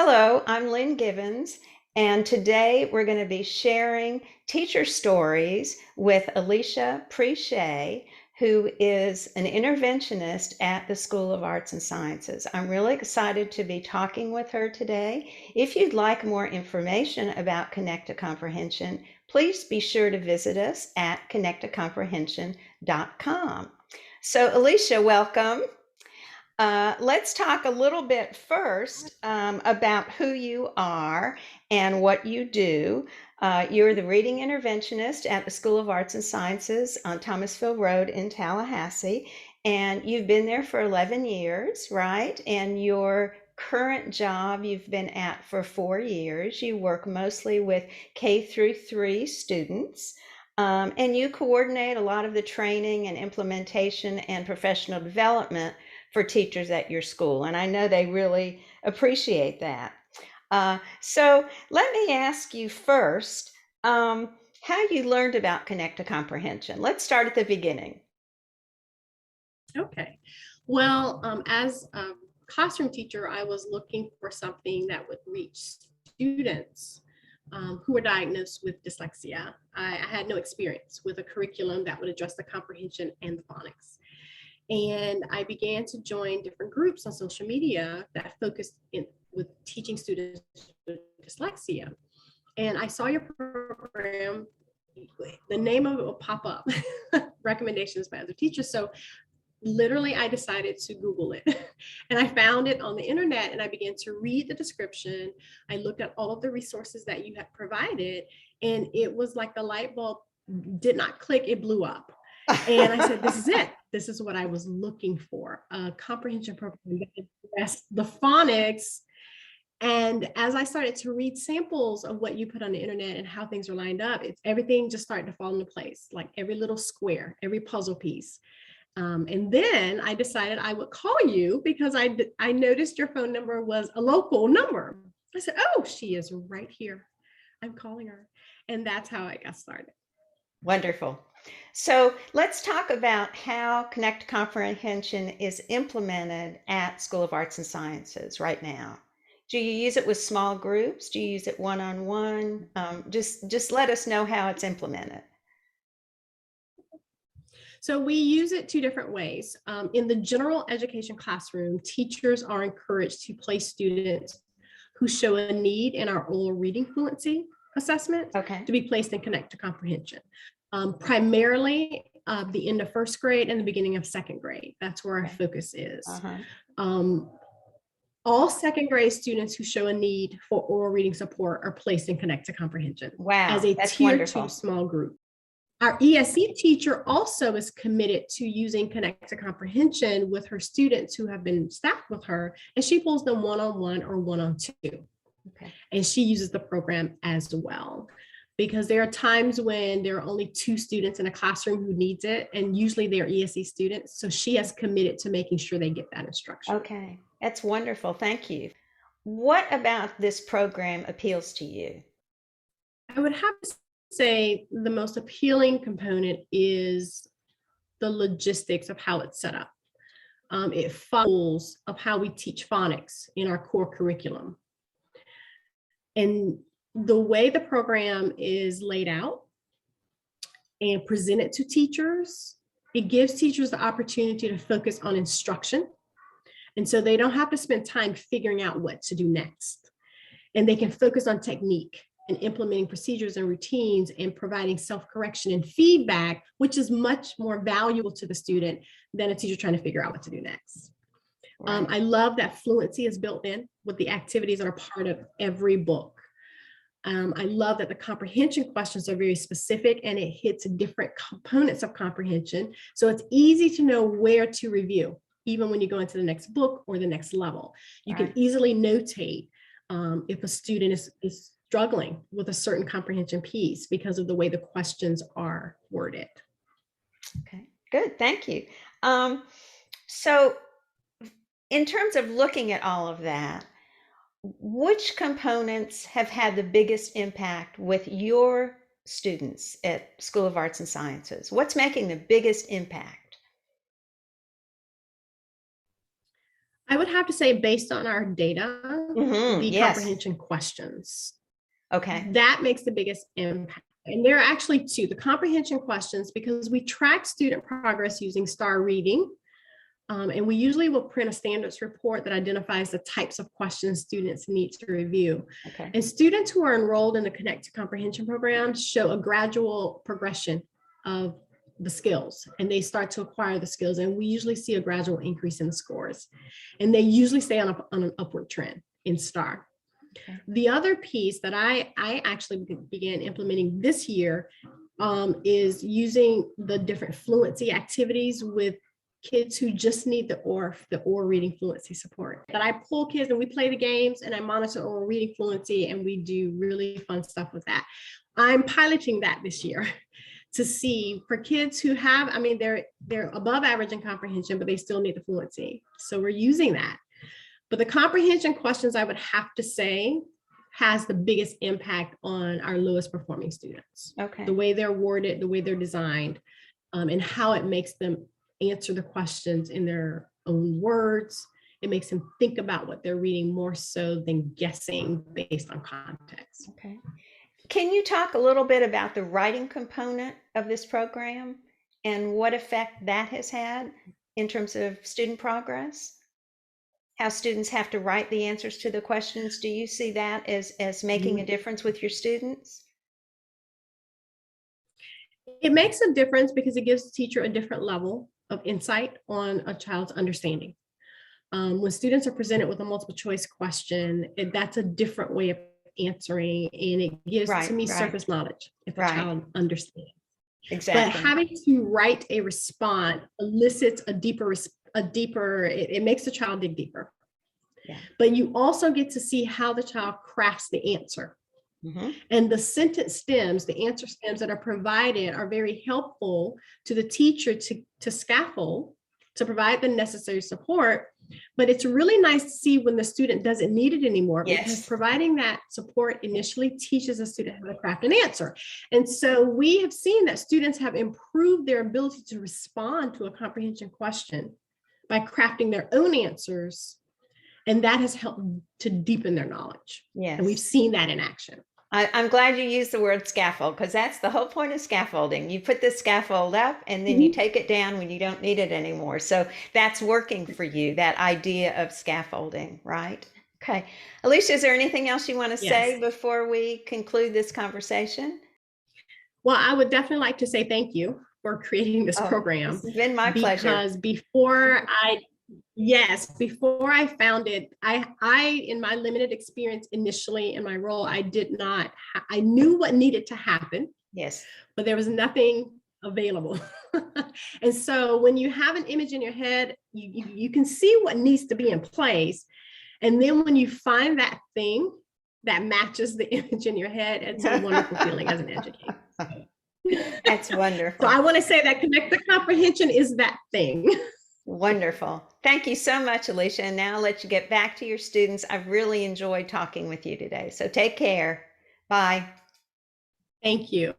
Hello, I'm Lynn Givens, and today we're going to be sharing teacher stories with Alesheia, who is an interventionist at the School of Arts and Sciences. I'm really excited to be talking with her today. If you'd like more information about Connect to Comprehension, please be sure to visit us at connecttocomprehension.com. So, Alesheia, welcome. Let's talk a little bit first about who you are and what you do. You're the reading interventionist at the School of Arts and Sciences on Thomasville Road in Tallahassee, and you've been there for 11 years, right? And your current job you've been at for 4 years. You work mostly with K through 3 students. And you coordinate a lot of the training and implementation and professional development for teachers at your school. And I know they really appreciate that. So let me ask you first how you learned about Connect to Comprehension. Let's start at the beginning. Okay. Well, as a classroom teacher, I was looking for something that would reach students who were diagnosed with dyslexia. I had no experience with a curriculum that would address the comprehension and the phonics. And I began to join different groups on social media that focused with teaching students with dyslexia. And I saw your program, the name of it will pop up, recommendations by other teachers. So literally I decided to Google it and I found it on the internet and I began to read the description. I looked at all of the resources that you had provided and it was like the light bulb did not click, it blew up. And I said, this is it. This is what I was looking for, a comprehension program that addressed the phonics. And as I started to read samples of what you put on the internet and how things are lined up, everything just started to fall into place, like every little square, every puzzle piece. And then I decided I would call you because I noticed your phone number was a local number. I said, oh, she is right here. I'm calling her. And that's how I got started. Wonderful. So let's talk about how Connect Comprehension is implemented at School of Arts and Sciences right now. Do you use it with small groups? Do you use it one-on-one? Just let us know how it's implemented. So we use it two different ways. In the general education classroom, teachers are encouraged to place students who show a need in our oral reading fluency assessment to be placed in Connect to Comprehension. Primarily the end of first grade and the beginning of second grade. That's where our focus is. All second grade students who show a need for oral reading support are placed in Connect to Comprehension as a tier 2 small group. Our ESE teacher also is committed to using Connect to Comprehension with her students who have been staffed with her, and she pulls them one-on-one or one-on-two. And she uses the program as well, because there are times when there are only 2 students in a classroom who needs it, and usually they're ESE students. So she has committed to making sure they get that instruction. Okay, that's wonderful. Thank you. What about this program appeals to you? I would have to say the most appealing component is the logistics of how it's set up. It follows of how we teach phonics in our core curriculum. And the way the program is laid out and presented to teachers, it gives teachers the opportunity to focus on instruction. And so they don't have to spend time figuring out what to do next. And they can focus on technique and implementing procedures and routines and providing self-correction and feedback, which is much more valuable to the student than a teacher trying to figure out what to do next. I love that fluency is built in with the activities that are part of every book. I love that the comprehension questions are very specific and it hits different components of comprehension. So it's easy to know where to review, even when you go into the next book or the next level. You can easily notate if a student is struggling with a certain comprehension piece because of the way the questions are worded. Okay, good, thank you. So in terms of looking at all of that, which components have had the biggest impact with your students at School of Arts and Sciences? What's making the biggest impact? I would have to say, based on our data, the Yes. comprehension questions. Okay. That makes the biggest impact. And there are actually two, the comprehension questions, because we track student progress using STAR reading. And we usually will print a standards report that identifies the types of questions students need to review. Okay. And students who are enrolled in the Connect to Comprehension program show a gradual progression of the skills, and they start to acquire the skills. And we usually see a gradual increase in the scores. And they usually stay on an upward trend in STAR. Okay. The other piece that I actually began implementing this year is using the different fluency activities with kids who just need the OR reading fluency support. That I pull kids and we play the games, and I monitor OR reading fluency, and we do really fun stuff with that. I'm piloting that this year to see for kids who have, I mean, they're above average in comprehension, but they still need the fluency. So we're using that. But the comprehension questions, I would have to say, has the biggest impact on our lowest performing students. Okay. The way they're worded, the way they're designed, and how it makes them answer the questions in their own words. It makes them think about what they're reading more so than guessing based on context. Okay. Can you talk a little bit about the writing component of this program and what effect that has had in terms of student progress? How students have to write the answers to the questions. Do you see that as making a difference with your students? It makes a difference because it gives the teacher a different level of insight on a child's understanding. When students are presented with a multiple choice question, that's a different way of answering, and it gives to me surface knowledge if a child understands. Exactly. But having to write a response elicits a deeper, it makes the child dig deeper. Yeah. But you also get to see how the child crafts the answer. And the sentence stems, the answer stems that are provided are very helpful to the teacher to scaffold, to provide the necessary support. But it's really nice to see when the student doesn't need it anymore, because providing that support initially teaches a student how to craft an answer. And so we have seen that students have improved their ability to respond to a comprehension question by crafting their own answers. And that has helped to deepen their knowledge. Yes. And we've seen that in action. I'm glad you used the word scaffold, because that's the whole point of scaffolding. You put the scaffold up and then you take it down when you don't need it anymore. So that's working for you, that idea of scaffolding, right? Okay. Alesheia, is there anything else you want to say before we conclude this conversation? Well, I would definitely like to say thank you for creating this program. It's been my pleasure. Because before I found it, I in my limited experience initially in my role, I knew what needed to happen. Yes. But there was nothing available. And so when you have an image in your head, you can see what needs to be in place. And then when you find that thing that matches the image in your head, it's a wonderful feeling as an educator. That's wonderful. So I want to say that Connect to Comprehension is that thing. Wonderful. Thank you so much, Alesheia. And now I'll let you get back to your students. I've really enjoyed talking with you today. So take care. Bye. Thank you.